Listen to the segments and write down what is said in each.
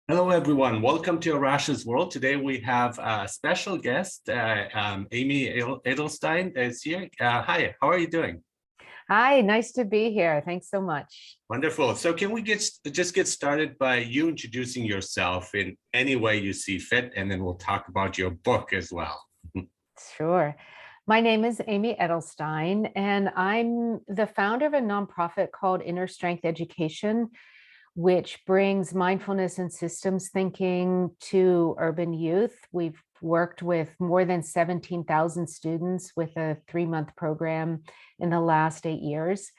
Hello, everyone. Welcome to Arash's World. Today we have a special guest, Amy Edelstein is here. Hi, how are you doing? Hi, nice to be here. Thanks so much. Wonderful. So can we just get started by you introducing yourself in any way you see fit, and then we'll talk about your book as well. Sure. My name is Amy Edelstein, and I'm the founder of a nonprofit called Inner Strength Education, which brings mindfulness and systems thinking to urban youth. We've worked with more than 17,000 students with a 3-month program in the last 8 years.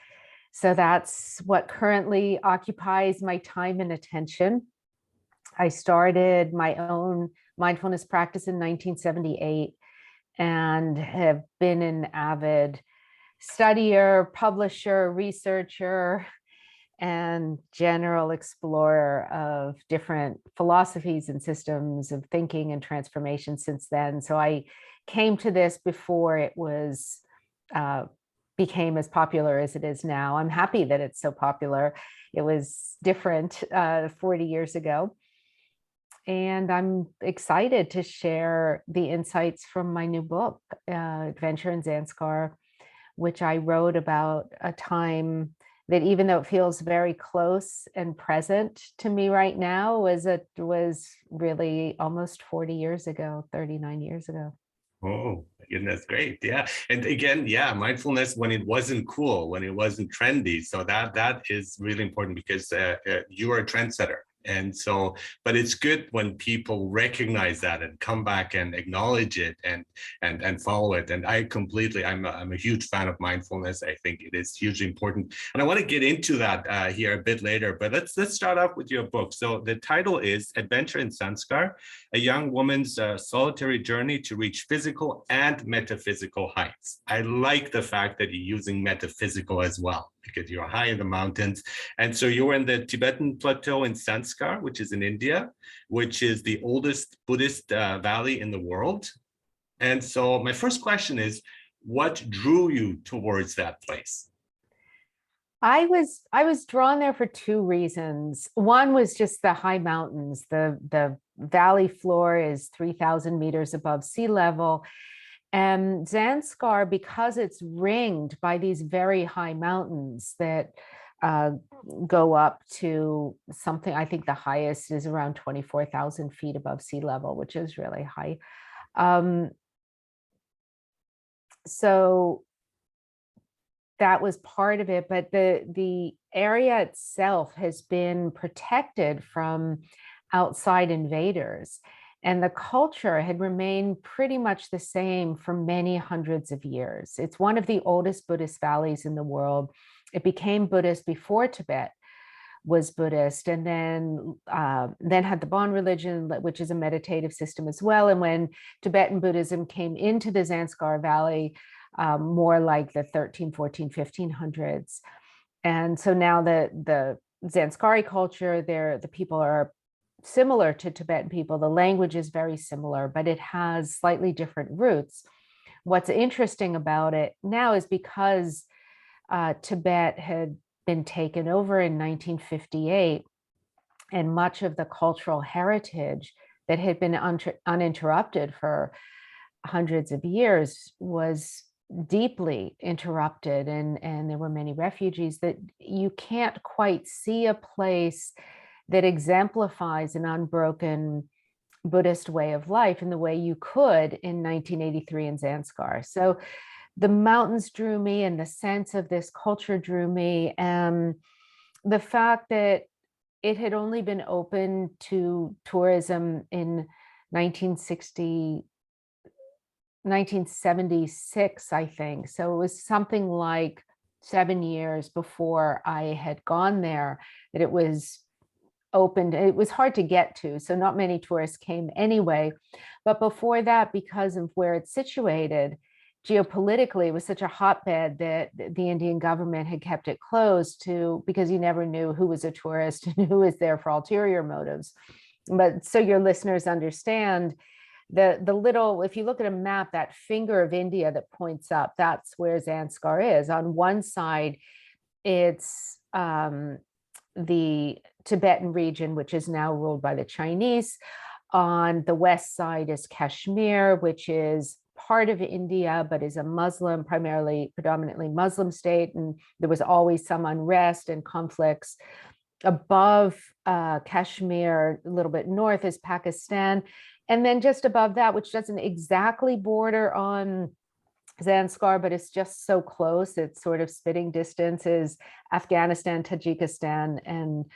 So that's what currently occupies my time and attention. I started my own mindfulness practice in 1978 and have been an avid studier, publisher, researcher, and general explorer of different philosophies and systems of thinking and transformation since then. So I came to this before it was became as popular as it is now. I'm happy that it's so popular. It was different 40 years ago. And I'm excited to share the insights from my new book, Adventure in Zanskar, which I wrote about a time that, even though it feels very close and present to me right now, was really almost 40 years ago, 39 years ago. Oh, goodness, great. Yeah. And again, yeah, mindfulness when it wasn't cool, when it wasn't trendy. So that is really important because you are a trendsetter. And so, but it's good when people recognize that and come back and acknowledge it and follow it. And I'm a huge fan of mindfulness. I think it is hugely important, and I want to get into that here a bit later. But let's start off with your book. So the title is Adventure in Zanskar: A Young Woman's Solitary Journey to Reach Physical and Metaphysical Heights. I like the fact that you're using metaphysical as well, because you're high in the mountains. And so you're in the Tibetan plateau in Zanskar, which is in India, which is the oldest Buddhist valley in the world. And so my first question is, what drew you towards that place? I was drawn there for two reasons. One was just the high mountains. The valley floor is 3,000 meters above sea level. And Zanskar, because it's ringed by these very high mountains that uh, go up to something, I think the highest is around 24,000 feet above sea level, which is really high. Um, so that was part of it, but the area itself has been protected from outside invaders, and the culture had remained pretty much the same for many hundreds of years. It's one of the oldest Buddhist valleys in the world. It became Buddhist before Tibet was Buddhist, and then had the Bon religion, which is a meditative system as well. And when Tibetan Buddhism came into the Zanskar Valley, more like the 13, 14, 1500s. And so now the Zanskari culture, the people are similar to Tibetan people. The language is very similar, but it has slightly different roots. What's interesting about it now is because Tibet had been taken over in 1958, and much of the cultural heritage that had been uninterrupted for hundreds of years was deeply interrupted, and there were many refugees, that you can't quite see a place that exemplifies an unbroken Buddhist way of life in the way you could in 1983 in Zanskar. So the mountains drew me, and the sense of this culture drew me, and the fact that it had only been open to tourism in 1960 1976, I think. So it was something like 7 years before I had gone there that it was opened. It was hard to get to, so not many tourists came anyway. But before that, because of where it's situated, geopolitically, it was such a hotbed that the Indian government had kept it closed because you never knew who was a tourist and who was there for ulterior motives. But so your listeners understand, the little, if you look at a map, that finger of India that points up, that's where Zanskar is. On one side, it's the Tibetan region, which is now ruled by the Chinese. On the west side is Kashmir, which is part of India, but is a Muslim, predominantly Muslim state. And there was always some unrest and conflicts. Above Kashmir, a little bit north, is Pakistan. And then just above that, which doesn't exactly border on Zanskar, but it's just so close, it's sort of spitting distance, is Afghanistan, Tajikistan, and,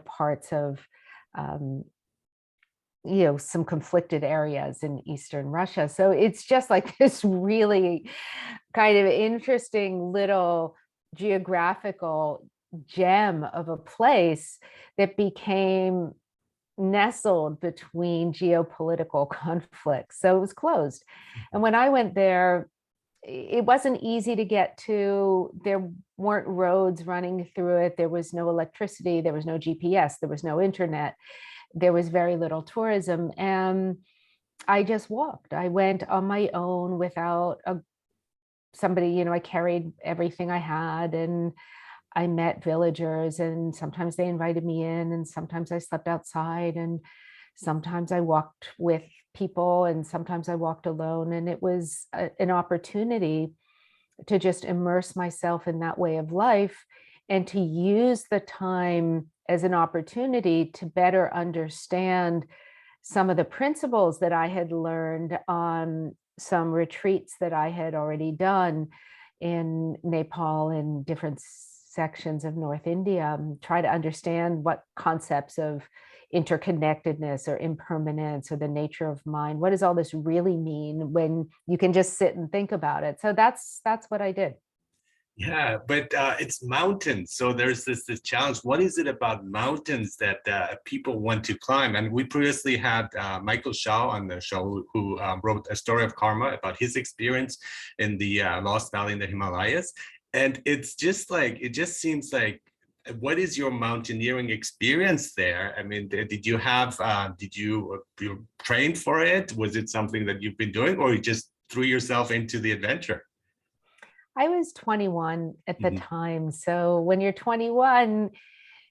parts of, some conflicted areas in Eastern Russia. So it's just like this really kind of interesting little geographical gem of a place that became nestled between geopolitical conflicts. So it was closed. And when I went there, it wasn't easy to get to. There weren't roads running through it. There was no electricity. There was no GPS. There was no internet. There was very little tourism. And I just walked. I went on my own without somebody, I carried everything I had, and I met villagers, and sometimes they invited me in, and sometimes I slept outside, and sometimes I walked with people, and sometimes I walked alone. And it was an opportunity to just immerse myself in that way of life, and to use the time as an opportunity to better understand some of the principles that I had learned on some retreats that I had already done in Nepal and different sections of North India, try to understand what concepts of interconnectedness or impermanence or the nature of mind, what does all this really mean when you can just sit and think about it. So that's what I did. Yeah, but it's mountains. So there's this challenge. What is it about mountains that people want to climb? And we previously had Michael Shaw on the show, who wrote A Story of Karma about his experience in the Lost Valley in the Himalayas. And it's just like, it just seems like, what is your mountaineering experience there? I mean, did you train for it? Was it something that you've been doing, or you just threw yourself into the adventure? I was 21 at the time. So when you're 21,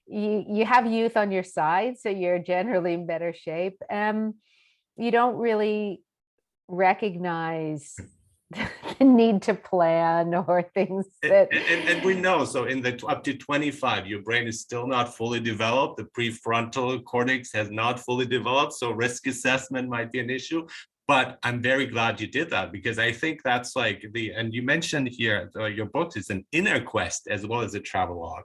you have youth on your side, so you're generally in better shape. You don't really recognize the need to plan or things that and we know, so in the up to 25, your brain is still not fully developed. The prefrontal cortex has not fully developed, so risk assessment might be an issue. But I'm very glad you did that, because I think that's like and you mentioned here, your book is an inner quest as well as a travelogue.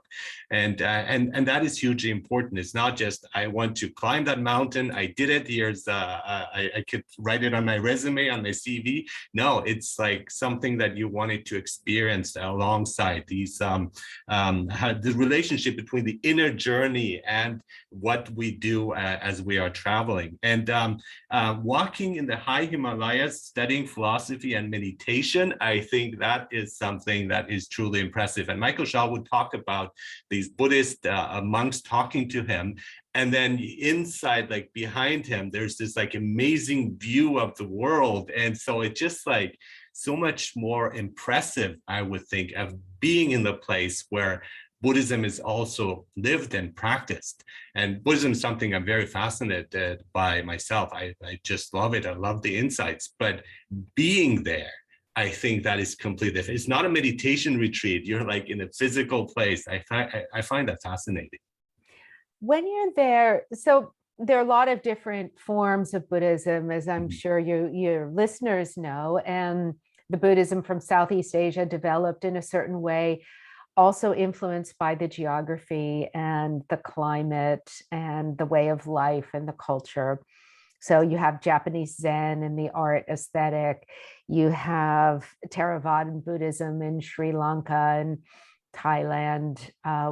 And that is hugely important. It's not just, I want to climb that mountain, I did it, here's, I could write it on my resume, on my CV. No, it's like something that you wanted to experience alongside these, the relationship between the inner journey and what we do as we are traveling. And walking in the high Himalayas, studying philosophy and meditation, I think that is something that is truly impressive. And Michael Shaw would talk about these Buddhist monks talking to him, and then inside, like behind him, there's this like amazing view of the world. And so it's just like so much more impressive, I would think, of being in the place where Buddhism is also lived and practiced. And Buddhism is something I'm very fascinated by myself. I just love it. I love the insights. But being there, I think that is completely different. It's not a meditation retreat. You're like in a physical place. I find that fascinating. When you're there, so there are a lot of different forms of Buddhism, as I'm sure your listeners know, and the Buddhism from Southeast Asia developed in a certain way, also influenced by the geography and the climate and the way of life and the culture. So you have Japanese Zen and the art aesthetic. You have Theravada Buddhism in Sri Lanka and Thailand,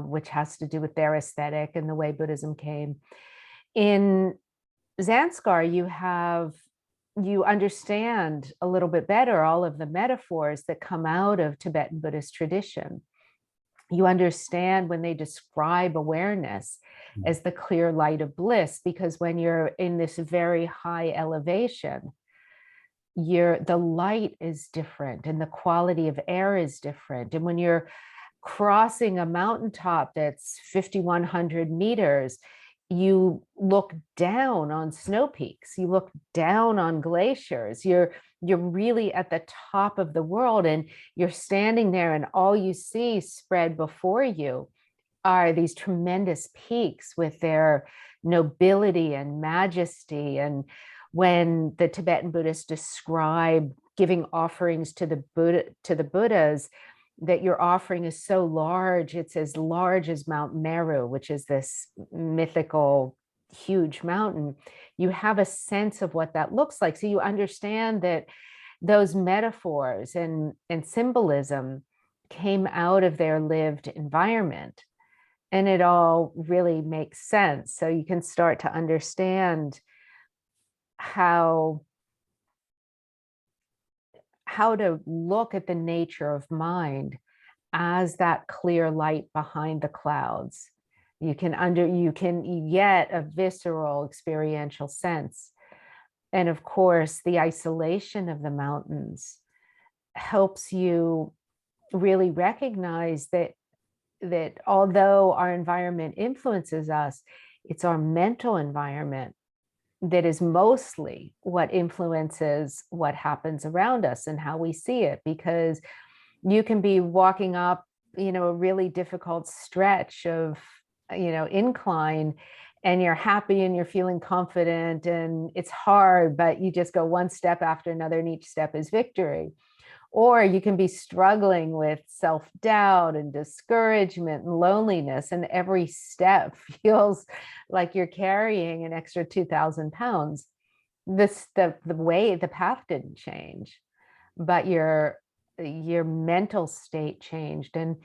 which has to do with their aesthetic and the way Buddhism came. In Zanskar, you understand a little bit better all of the metaphors that come out of Tibetan Buddhist tradition. You understand when they describe awareness as the clear light of bliss, because when you're in this very high elevation, the light is different and the quality of air is different. And when you're crossing a mountaintop that's 5,100 meters, you look down on snow peaks, you look down on glaciers, you're really at the top of the world, and you're standing there, and all you see spread before you are these tremendous peaks with their nobility and majesty. And when the Tibetan Buddhists describe giving offerings to the Buddhas, that your offering is so large, it's as large as Mount Meru, which is this mythical huge mountain. You have a sense of what that looks like. So you understand that those metaphors and symbolism came out of their lived environment. And it all really makes sense. So you can start to understand how to look at the nature of mind as that clear light behind the clouds. You can get a visceral experiential sense. And of course, the isolation of the mountains helps you really recognize that although our environment influences us, it's our mental environment that is mostly what influences what happens around us and how we see it. Because you can be walking up, a really difficult stretch of, incline, and you're happy and you're feeling confident, and it's hard, but you just go one step after another, and each step is victory. Or you can be struggling with self-doubt and discouragement and loneliness, and every step feels like you're carrying an extra 2,000 pounds. The path didn't change, but your mental state changed. And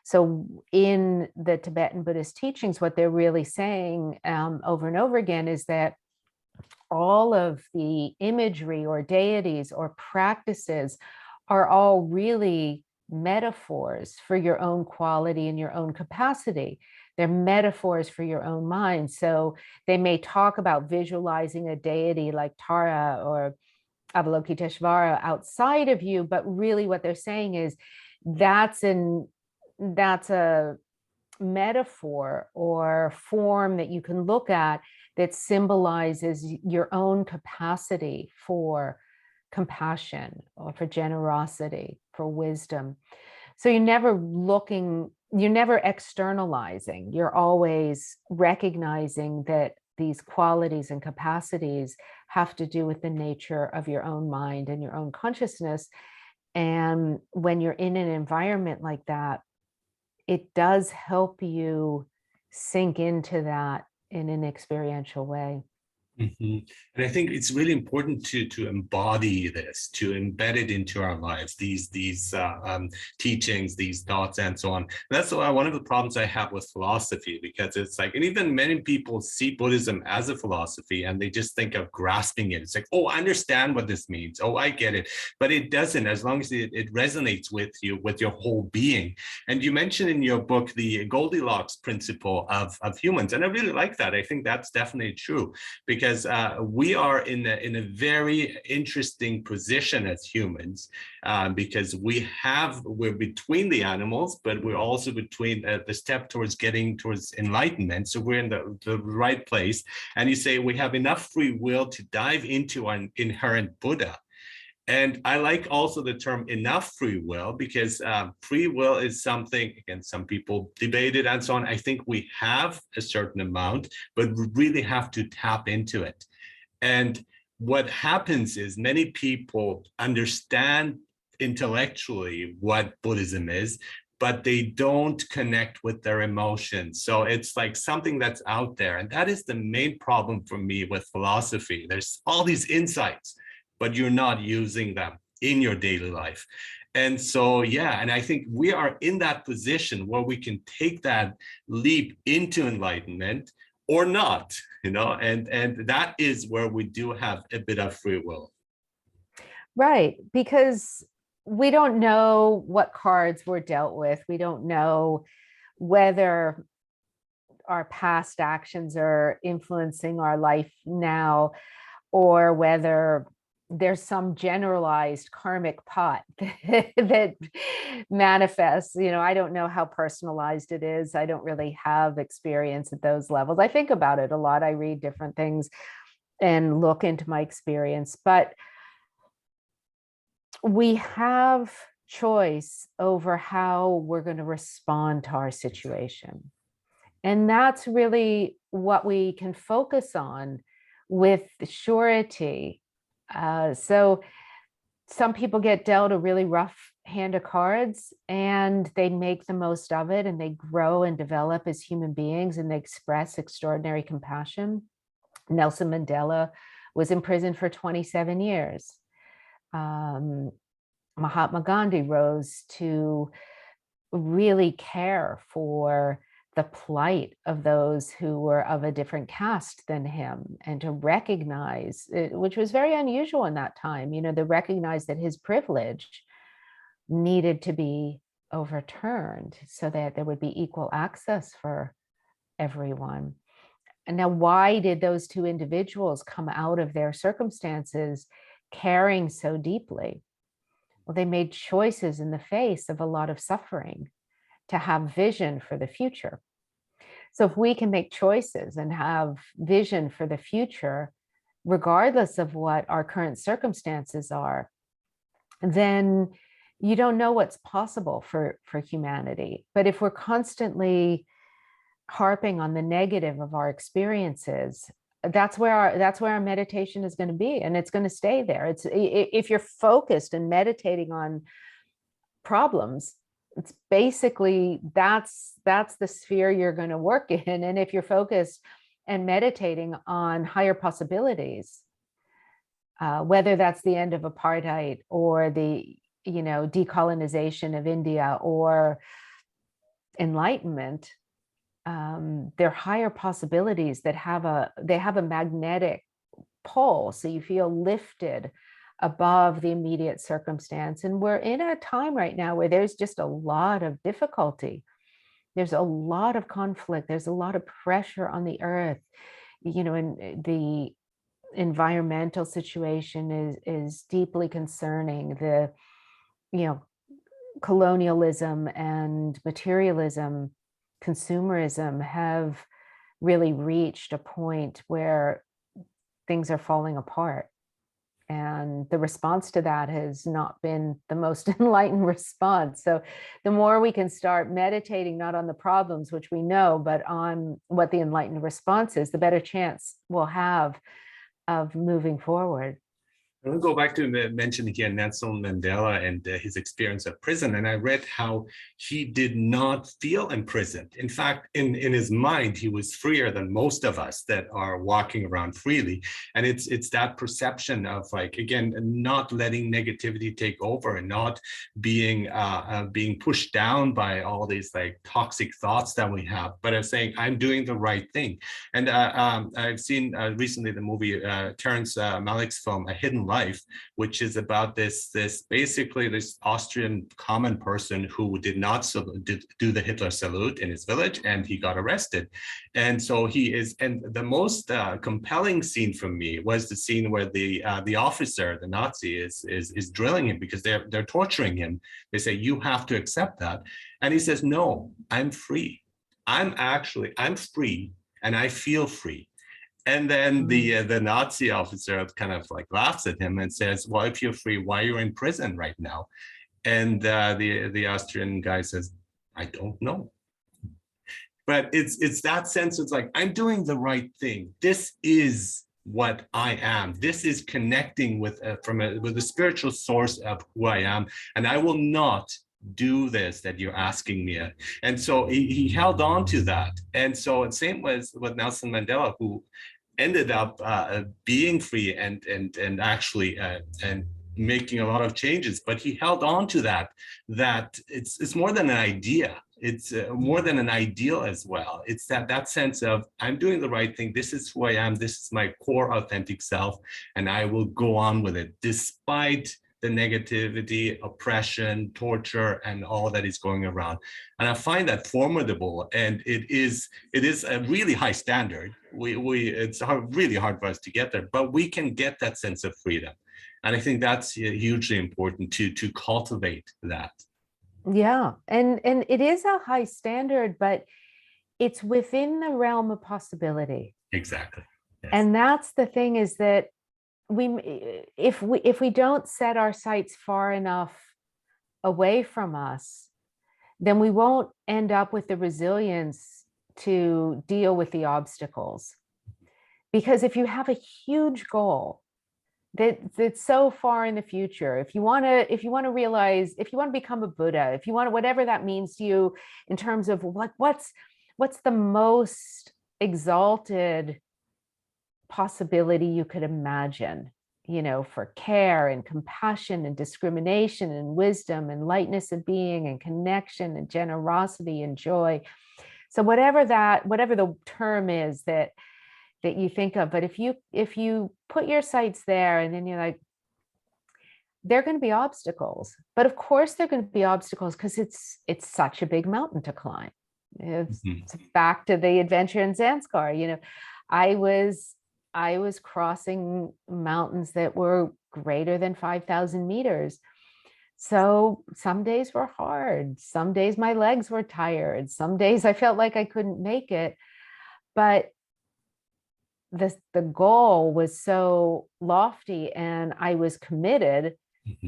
so in the Tibetan Buddhist teachings, what they're really saying over and over again is that all of the imagery or deities or practices are all really metaphors for your own quality and your own capacity. They're metaphors for your own mind. So they may talk about visualizing a deity like Tara or Avalokiteshvara outside of you, but really what they're saying is that's a metaphor or form that you can look at that symbolizes your own capacity for compassion or for generosity, for wisdom. So you're never externalizing. You're always recognizing that these qualities and capacities have to do with the nature of your own mind and your own consciousness. And when you're in an environment like that, it does help you sink into that in an experiential way. And I think it's really important to embody this, to embed it into our lives, these teachings, these thoughts, and so on. And that's one of the problems I have with philosophy, because it's like, and even many people see Buddhism as a philosophy, and they just think of grasping it. It's like, oh, I understand what this means. Oh, I get it. But it doesn't, as long as it resonates with you, with your whole being. And you mentioned in your book the Goldilocks principle of humans, and I really like that. I think that's definitely true, because we are in a very interesting position as humans, because we're between the animals, but we're also between the step towards enlightenment. So we're in the right place. And you say we have enough free will to dive into our inherent Buddha. And I like also the term enough free will, because free will is something, again, some people debate it and so on. I think we have a certain amount, but we really have to tap into it. And what happens is many people understand intellectually what Buddhism is, but they don't connect with their emotions. So it's like something that's out there. And that is the main problem for me with philosophy. There's all these insights, but you're not using them in your daily life. And so, yeah, and I think we are in that position where we can take that leap into enlightenment or not, and that is where we do have a bit of free will. Right, because we don't know what cards we're dealt with. We don't know whether our past actions are influencing our life now, or whether there's some generalized karmic pot that manifests. I don't know how personalized it is. I don't really have experience at those levels. I think about it a lot. I read different things and look into my experience, but we have choice over how we're going to respond to our situation. And that's really what we can focus on with surety. So some people get dealt a really rough hand of cards and they make the most of it, and they grow and develop as human beings, and they express extraordinary compassion. Nelson Mandela was in prison for 27 years. Mahatma Gandhi rose to really care for the plight of those who were of a different caste than him, and to recognize it, which was very unusual in that time, to recognize that his privilege needed to be overturned so that there would be equal access for everyone. And now, why did those two individuals come out of their circumstances caring so deeply? Well, they made choices in the face of a lot of suffering to have vision for the future. So if we can make choices and have vision for the future, regardless of what our current circumstances are, then you don't know what's possible for humanity. But if we're constantly harping on the negative of our experiences, that's where our meditation is going to be, and it's going to stay there. It's, if you're focused and meditating on problems, it's basically that's the sphere you're going to work in. And if you're focused and meditating on higher possibilities, whether that's the end of apartheid or the decolonization of India or enlightenment, they're higher possibilities that have a magnetic pull, so you feel lifted above the immediate circumstance. And we're in a time right now where there's just a lot of difficulty. There's a lot of conflict. There's a lot of pressure on the earth. And the environmental situation is deeply concerning. The, colonialism and materialism, consumerism have really reached a point where things are falling apart. And the response to that has not been the most enlightened response. So the more we can start meditating, not on the problems, which we know, but on what the enlightened response is, the better chance we'll have of moving forward. I want to go back to mention again Nelson Mandela and his experience of prison. And I read how he did not feel imprisoned. In fact, in his mind, he was freer than most of us that are walking around freely. And it's that perception of, like, again, not letting negativity take over and not being pushed down by all these like toxic thoughts that we have, but of saying, I'm doing the right thing. And I've seen recently the movie Terrence Malick's film, A Hidden Life, which is about this basically this Austrian common person who did not do the Hitler salute in his village, and he got arrested. And so and the most compelling scene for me was the scene where the officer, the Nazi, is drilling him because they're torturing him. They say, you have to accept that. And he says, no, I'm free. I'm free, and I feel free. And then the Nazi officer kind of like laughs at him and says, well, if you're free, why are you in prison right now? And the Austrian guy says, I don't know. But it's that sense. It's like, I'm doing the right thing. This is what I am. This is connecting with a spiritual source of who I am. And I will not do this that you're asking me. And so he held on to that. And so the same was with Nelson Mandela, who ended up being free and actually and making a lot of changes. But he held on to that it's more than an idea. It's more than an ideal as well. It's that sense of, I'm doing the right thing. This is who I am. This is my core authentic self, and I will go on with it despite the negativity, oppression, torture, and all that is going around. And I find that formidable, and it is a really high standard. It's really hard for us to get there, but we can get that sense of freedom. And I think that's hugely important to cultivate that. Yeah, and it is a high standard, but it's within the realm of possibility. Exactly. Yes. And that's the thing, is that if we don't set our sights far enough away from us, then we won't end up with the resilience to deal with the obstacles. Because if you have a huge goal that's so far in the future, if you want to realize, if you want to become a Buddha, if you want to, whatever that means to you in terms of what's the most exalted possibility you could imagine, for care and compassion and discrimination and wisdom and lightness of being and connection and generosity and joy. So whatever the term is that you think of, but if you put your sights there, and then you're like, there are going to be obstacles, but of course there are going to be obstacles, because it's such a big mountain to climb. It's back to the adventure in Zanskar. I was crossing mountains that were greater than 5,000 meters. So some days were hard. Some days my legs were tired. Some days I felt like I couldn't make it. But the goal was so lofty, and I was committed,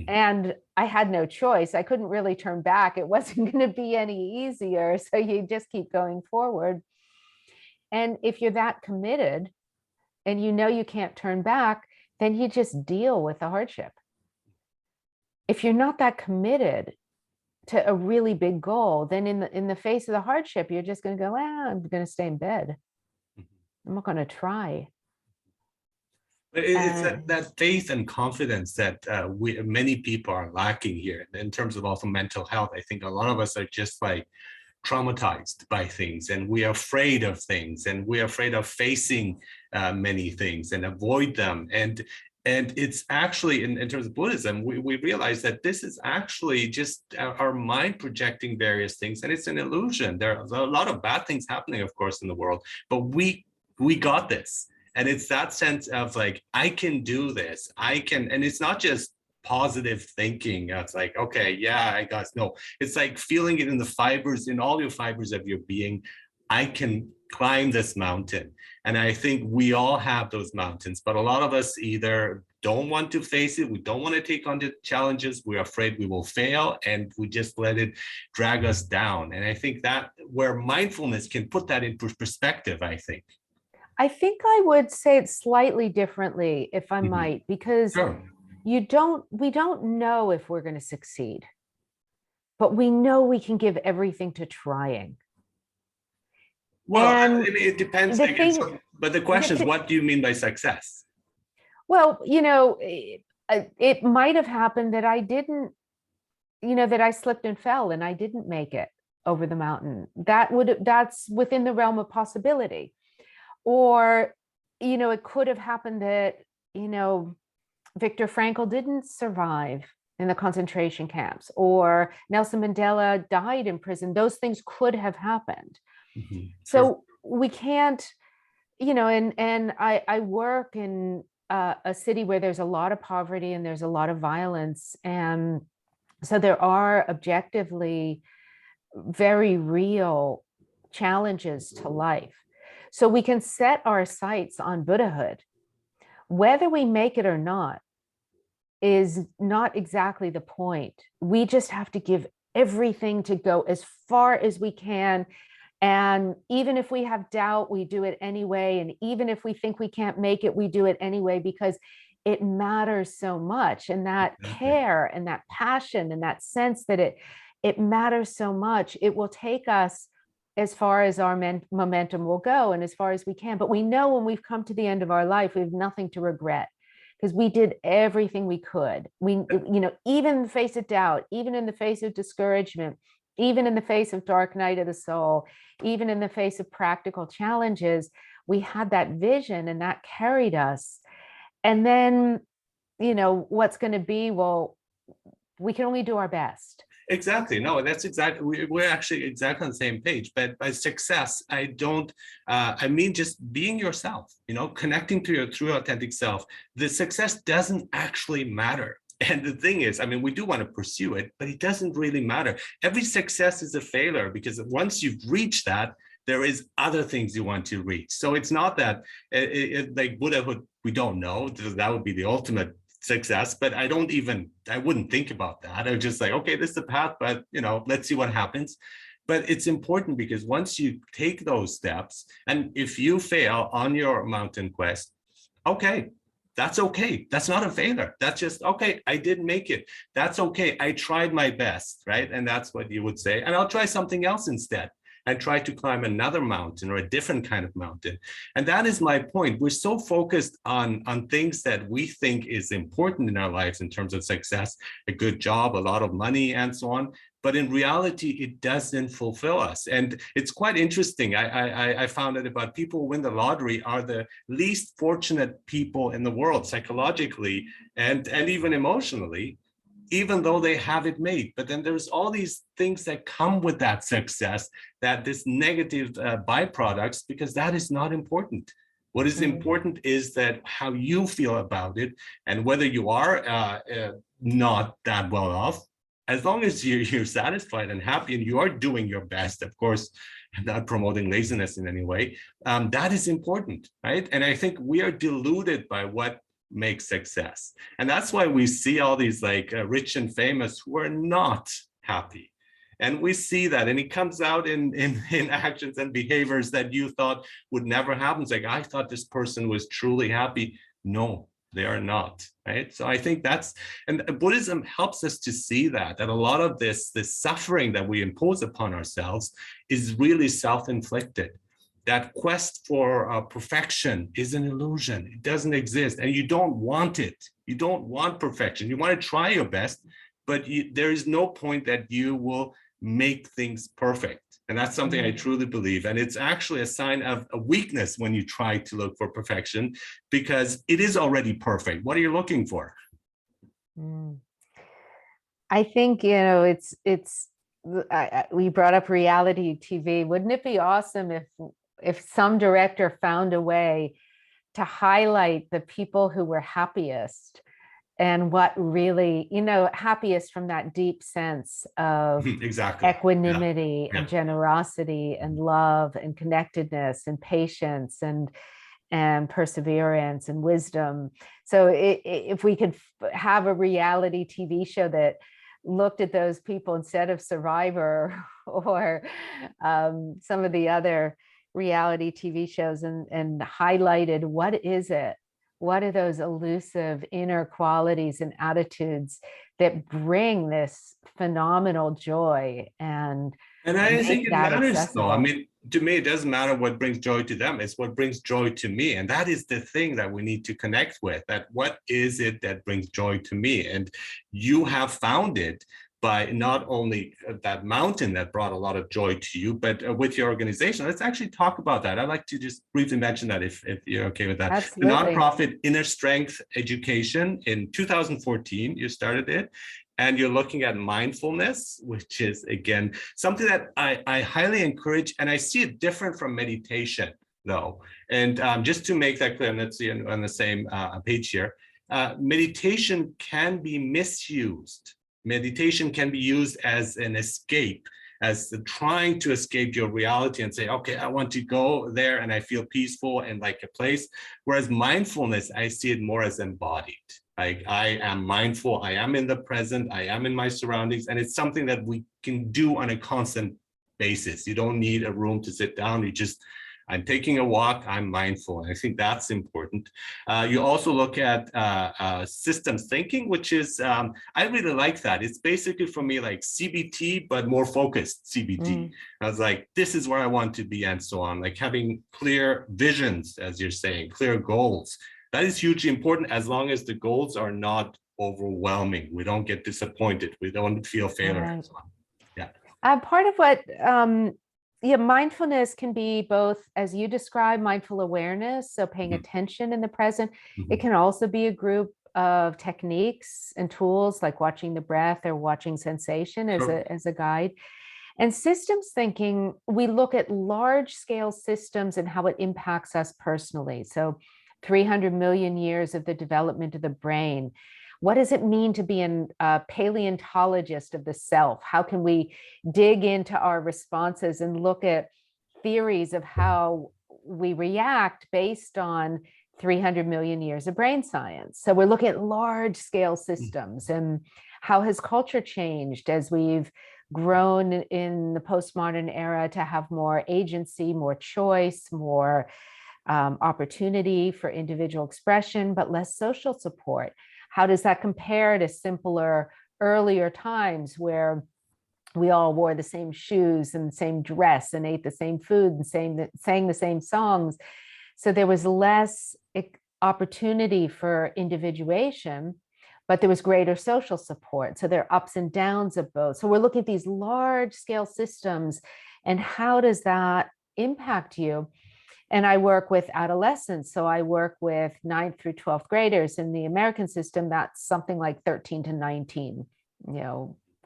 and I had no choice. I couldn't really turn back. It wasn't going to be any easier. So you just keep going forward. And if you're that committed and you can't turn back, then you just deal with the hardship. If you're not that committed to a really big goal, then in the face of the hardship, you're just going to go, I'm going to stay in bed. I'm not going to try. It's that faith and confidence that many people are lacking here in terms of also mental health. I think a lot of us are just like traumatized by things, and we are afraid of things, and we are afraid of facing many things and avoid them. And it's actually, in terms of Buddhism, we realize that this is actually just our mind projecting various things, and it's an illusion. There are a lot of bad things happening, of course, in the world, but we got this. And it's that sense of like, I can do this. I can, and it's not just positive thinking. It's like, okay, yeah, I guess. No, it's like feeling it in the fibers, in all your fibers of your being. I can climb this mountain. And I think we all have those mountains, but a lot of us either don't want to face it. We don't want to take on the challenges. We're afraid we will fail, and we just let it drag us down. And I think that where mindfulness can put that in perspective, I think. I think I would say it slightly differently, if I might, because Sure. we don't know if we're going to succeed, but we know we can give everything to trying. Well, And I mean, it depends. But the question is, what do you mean by success? Well, it might have happened that I didn't, that I slipped and fell and I didn't make it over the mountain. That's within the realm of possibility. Or, it could have happened that, Viktor Frankl didn't survive in the concentration camps, or Nelson Mandela died in prison. Those things could have happened. Mm-hmm. So we can't, and I work in a city where there's a lot of poverty and there's a lot of violence. And so there are objectively very real challenges to life. So we can set our sights on Buddhahood. Whether we make it or not is not exactly the point. We just have to give everything to go as far as we can. And even if we have doubt, we do it anyway. And even if we think we can't make it, we do it anyway, because it matters so much. And that care and that passion and that sense that it matters so much, it will take us as far as our momentum will go and as far as we can. But we know when we've come to the end of our life, we have nothing to regret, because we did everything we could. Even in the face of doubt, even in the face of discouragement, even in the face of dark night of the soul, even in the face of practical challenges, we had that vision and that carried us. And then, what's going to be, well, we can only do our best. Exactly. No, that's exactly, we're actually exactly on the same page. But by success, I don't, I mean, just being yourself, connecting to your true authentic self. The success doesn't actually matter. And the thing is, I mean, we do want to pursue it, but it doesn't really matter. Every success is a failure, because once you've reached that, there is other things you want to reach. So it's not that like Buddhahood, we don't know. That would be the ultimate success, but I wouldn't think about that. I was just like, okay, this is the path, but let's see what happens. But it's important, because once you take those steps, and if you fail on your mountain quest, okay, that's okay. That's not a failure. That's just, okay, I didn't make it. That's okay. I tried my best, right? And that's what you would say. And I'll try something else instead, and try to climb another mountain, or a different kind of mountain. And that is my point. We're so focused on things that we think is important in our lives in terms of success, a good job, a lot of money, and so on. But in reality, it doesn't fulfill us. And it's quite interesting. I found out about people who win the lottery are the least fortunate people in the world, psychologically and even emotionally, even though they have it made. But then there's all these things that come with that success, that this negative byproducts, because that is not important. What is important is that how you feel about it, and whether you are not that well off, as long as you're satisfied and happy, and you are doing your best, of course, not promoting laziness in any way, that is important, right? And I think we are deluded by what makes success. And that's why we see all these like rich and famous who are not happy. And we see that, and it comes out in actions and behaviors that you thought would never happen. It's like, I thought this person was truly happy. No, they are not, right? So I think and Buddhism helps us to see that a lot of this suffering that we impose upon ourselves is really self-inflicted. That quest for perfection is an illusion. It doesn't exist, and you don't want it. You don't want perfection. You want to try your best, but there is no point that you will make things perfect. And that's something I truly believe. And it's actually a sign of a weakness when you try to look for perfection, because it is already perfect. What are you looking for? I think, we brought up reality TV. Wouldn't it be awesome if some director found a way to highlight the people who were happiest, and what really, happiest from that deep sense of exactly. equanimity and generosity and love and connectedness and patience and perseverance and wisdom. So if we could have a reality TV show that looked at those people instead of Survivor or some of the other reality TV shows, and highlighted what is it? What are those elusive inner qualities and attitudes that bring this phenomenal joy? And I think it matters, accessible. though. I mean, to me, it doesn't matter what brings joy to them. It's what brings joy to me. And that is the thing that we need to connect with, that what is it that brings joy to me? And you have found it by not only that mountain that brought a lot of joy to you, but with your organization. Let's actually talk about that. I'd like to just briefly mention that if you're okay with that. Absolutely. The nonprofit Inner Strength Education, in 2014, you started it. And you're looking at mindfulness, which is, again, something that I highly encourage. And I see it different from meditation, though. And just to make that clear, and let's see on the same page here, meditation can be misused. Meditation can be used as an escape, as trying to escape your reality and say, okay, I want to go there and I feel peaceful and like a place. Whereas mindfulness, I see it more as embodied. Like, I am mindful, I am in the present, I am in my surroundings, and it's something that we can do on a constant basis. You don't need a room to sit down. I'm taking a walk, I'm mindful. And I think that's important. You also look at systems thinking, which is, I really like that. It's basically for me like CBT, but more focused CBT. I was like, this is where I want to be, and so on. Like having clear visions, as you're saying, clear goals. That is hugely important, as long as the goals are not overwhelming. We don't get disappointed. We don't feel failure. Right. And so on. Yeah. Part of what, mindfulness can be both, as you describe, mindful awareness, so paying attention in the present. It can also be a group of techniques and tools like watching the breath or watching sensation as Sure. a guide. And systems thinking, we look at large scale systems and how it impacts us personally. So 300 million years of the development of the brain. What does it mean to be a paleontologist of the self? How can we dig into our responses and look at theories of how we react based on 300 million years of brain science? So we're looking at large scale systems, and how has culture changed as we've grown in the postmodern era to have more agency, more choice, more opportunity for individual expression, but less social support. How does that compare to simpler, earlier times where we all wore the same shoes and the same dress and ate the same food and sang the same songs? So there was less opportunity for individuation, but there was greater social support. So there are ups and downs of both. So we're looking at these large scale systems and how does that impact you? And I work with adolescents. So I work with 9th through 12th graders. In the American system, that's something like 13 to 19,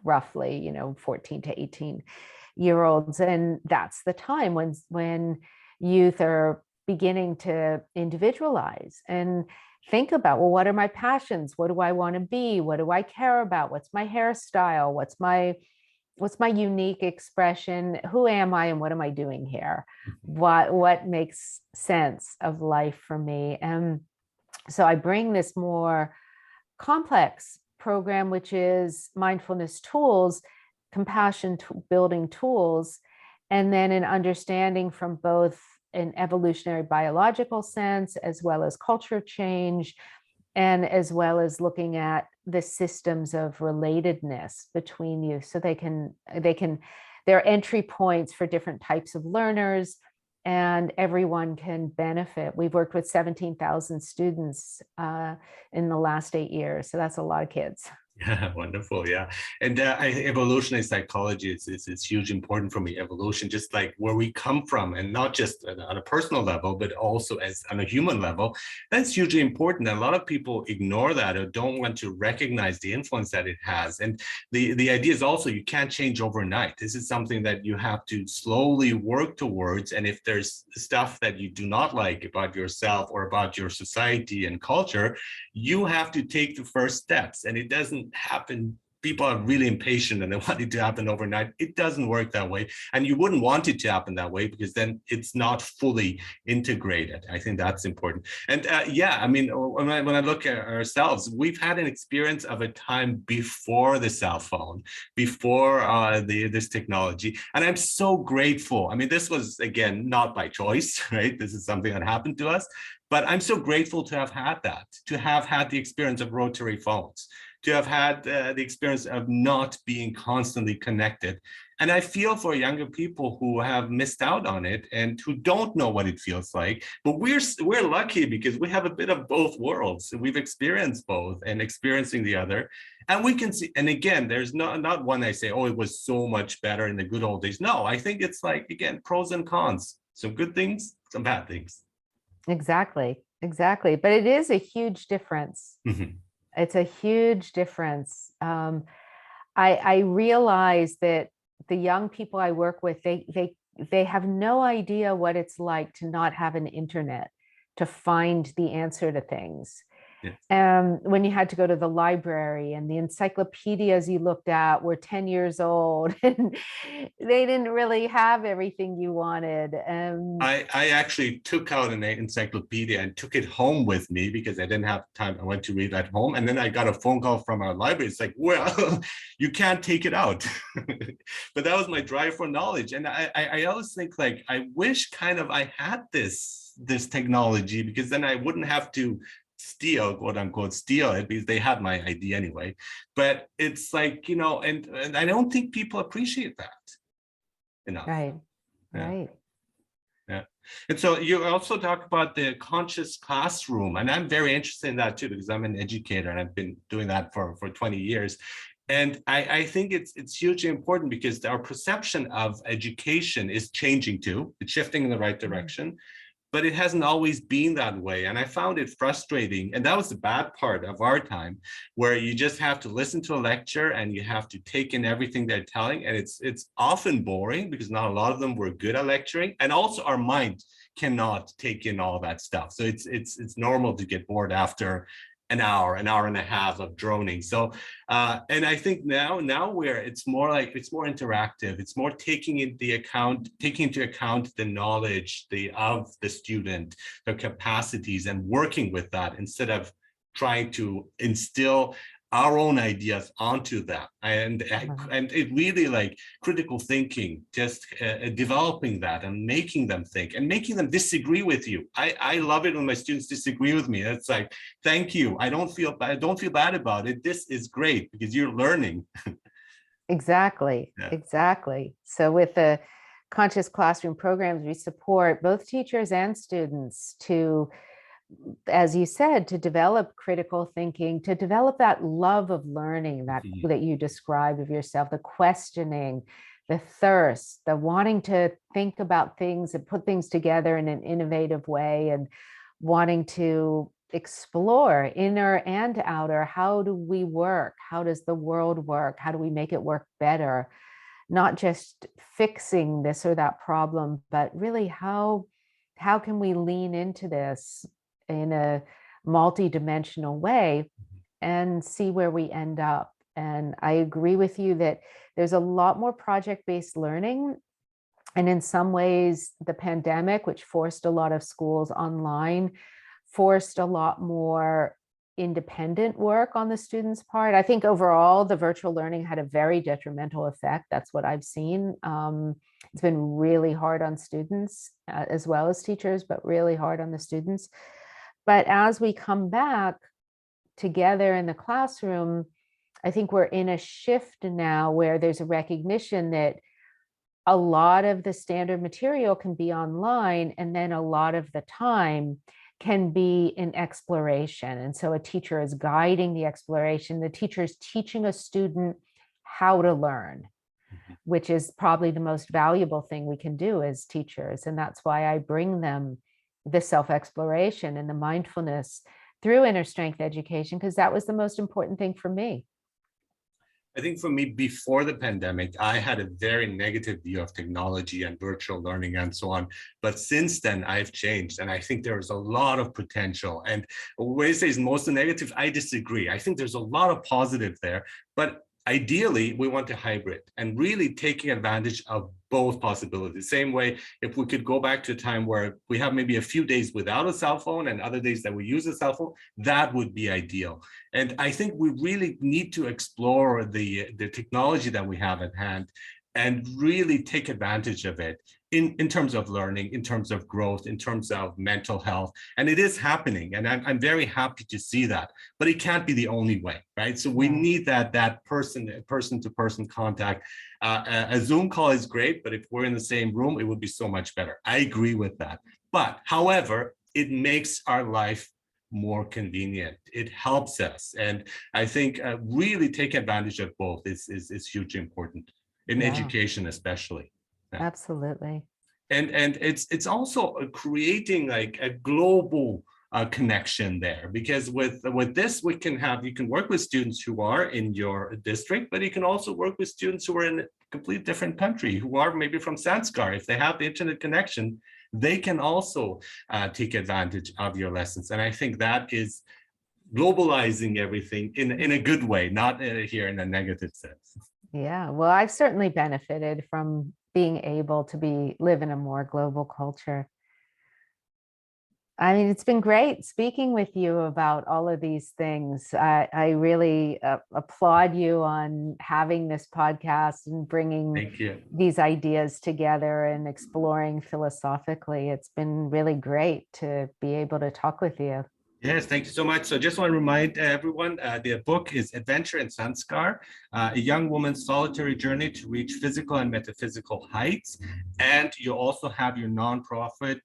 roughly, 14 to 18-year-olds. And that's the time when youth are beginning to individualize and think about, well, what are my passions? What do I want to be? What do I care about? What's my hairstyle? What's my unique expression? Who am I and what am I doing here? What makes sense of life for me? And so I bring this more complex program, which is mindfulness tools, compassion building tools, and then an understanding from both an evolutionary biological sense, as well as culture change, and as well as looking at the systems of relatedness between you. So there are entry points for different types of learners, and everyone can benefit. We've worked with 17,000 students in the last 8 years. So that's a lot of kids. Yeah, wonderful. Yeah. And evolutionary psychology is huge important for me. Evolution, just like where we come from, and not just on a personal level, but also as on a human level, that's hugely important. And a lot of people ignore that or don't want to recognize the influence that it has. And the idea is also you can't change overnight. This is something that you have to slowly work towards. And if there's stuff that you do not like about yourself or about your society and culture, you have to take the first steps. And it doesn't happen. People are really impatient and they want it to happen overnight. It doesn't work that way. And you wouldn't want it to happen that way because then it's not fully integrated. I think that's important. And yeah, I mean, when I look at ourselves, we've had an experience of a time before the cell phone, before this technology. And I'm so grateful. I mean, this was, again, not by choice, right? This is something that happened to us. But I'm so grateful to have had that, to have had the experience of rotary phones, to have had the experience of not being constantly connected. And I feel for younger people who have missed out on it and who don't know what it feels like. But we're lucky because we have a bit of both worlds. We've experienced both and experiencing the other. And we can see, and again, there's not one I say, oh, it was so much better in the good old days. No, I think it's like, again, pros and cons. Some good things, some bad things. Exactly. But it is a huge difference. Mm-hmm. It's a huge difference. I realize that the young people I work with, they have no idea what it's like to not have an internet to find the answer to things. Yes. When you had to go to the library and the encyclopedias you looked at were 10 years old and they didn't really have everything you wanted. I actually took out an encyclopedia and took it home with me because I didn't have time. I went to read at home. And then I got a phone call from our library. It's like, well, you can't take it out. But that was my drive for knowledge. And I always think like, I wish kind of I had this technology because then I wouldn't have to steal, quote unquote, steal it because they had my ID anyway. But it's like, and I don't think people appreciate that enough. Right. Yeah. Right. Yeah. And so you also talk about the conscious classroom, and I'm very interested in that too, because I'm an educator and I've been doing that for 20 years. And I think it's hugely important because our perception of education is changing too. It's shifting in the right direction. but it hasn't always been that way. And I found it frustrating. And that was the bad part of our time, where you just have to listen to a lecture and you have to take in everything they're telling. And it's often boring because not a lot of them were good at lecturing. And also our mind cannot take in all that stuff. So it's normal to get bored after an hour and a half of droning. So and I think now where it's more interactive, it's more taking into account the knowledge of the student, their capacities, and working with that instead of trying to instill our own ideas onto that. And it really, like, critical thinking, just developing that and making them think and making them disagree with you. I love it when my students disagree with me. It's like, thank you. I don't feel bad about it. This is great because you're learning. Exactly. Yeah. Exactly. So with the conscious classroom programs, we support both teachers and students to, as you said, to develop critical thinking, to develop that love of learning that you described of yourself, the questioning, the thirst, the wanting to think about things and put things together in an innovative way, and wanting to explore inner and outer. How do we work? How does the world work? How do we make it work better? Not just fixing this or that problem, but really how can we lean into this in a multi-dimensional way and see where we end up. And I agree with you that there's a lot more project-based learning. And in some ways, the pandemic, which forced a lot of schools online, forced a lot more independent work on the students' part. I think overall, the virtual learning had a very detrimental effect. That's what I've seen. It's been really hard on students as well as teachers, but really hard on the students. But as we come back together in the classroom, I think we're in a shift now where there's a recognition that a lot of the standard material can be online, and then a lot of the time can be in exploration. And so a teacher is guiding the exploration. The teacher is teaching a student how to learn, which is probably the most valuable thing we can do as teachers. And that's why I bring them the self-exploration and the mindfulness through inner strength education, because that was the most important thing for me. I think for me, before the pandemic, I had a very negative view of technology and virtual learning and so on. But since then, I've changed. And I think there's a lot of potential. And when you say it's mostly negative, I disagree. I think there's a lot of positive there. But ideally, we want a hybrid and really taking advantage of both possibilities. Same way, if we could go back to a time where we have maybe a few days without a cell phone and other days that we use a cell phone, that would be ideal. And I think we really need to explore the technology that we have at hand and really take advantage of it in terms of learning, in terms of growth, in terms of mental health. And it is happening. And I'm very happy to see that, but it can't be the only way, right? So we need that person-to-person contact. A Zoom call is great, but if we're in the same room, it would be so much better. I agree with that. But however, it makes our life more convenient. It helps us. And I think really take advantage of both is hugely important in education, especially. Yeah. Absolutely. And it's also creating like a global connection there, because with this you can work with students who are in your district, but you can also work with students who are in a completely different country, who are maybe from Zanskar. If they have the internet connection, they can also take advantage of your lessons. And I think that is globalizing everything in a good way, not here in a negative sense. Yeah, well, I've certainly benefited from being able to live in a more global culture. I mean, it's been great speaking with you about all of these things. I really applaud you on having this podcast and bringing these ideas together and exploring philosophically. It's been really great to be able to talk with you. Yes, thank you so much. So just want to remind everyone, the book is Adventure in Zanskar, a young woman's solitary journey to reach physical and metaphysical heights. And you also have your nonprofit,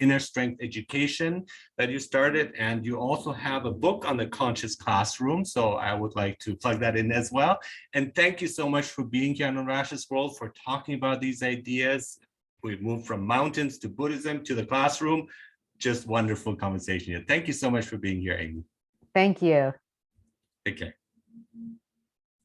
Inner Strength Education, that you started. And you also have a book on the conscious classroom. So I would like to plug that in as well. And thank you so much for being here on Rash's World, for talking about these ideas. We've moved from mountains to Buddhism to the classroom. just wonderful conversation here. Thank you so much for being here, Amy. Thank you. Take care.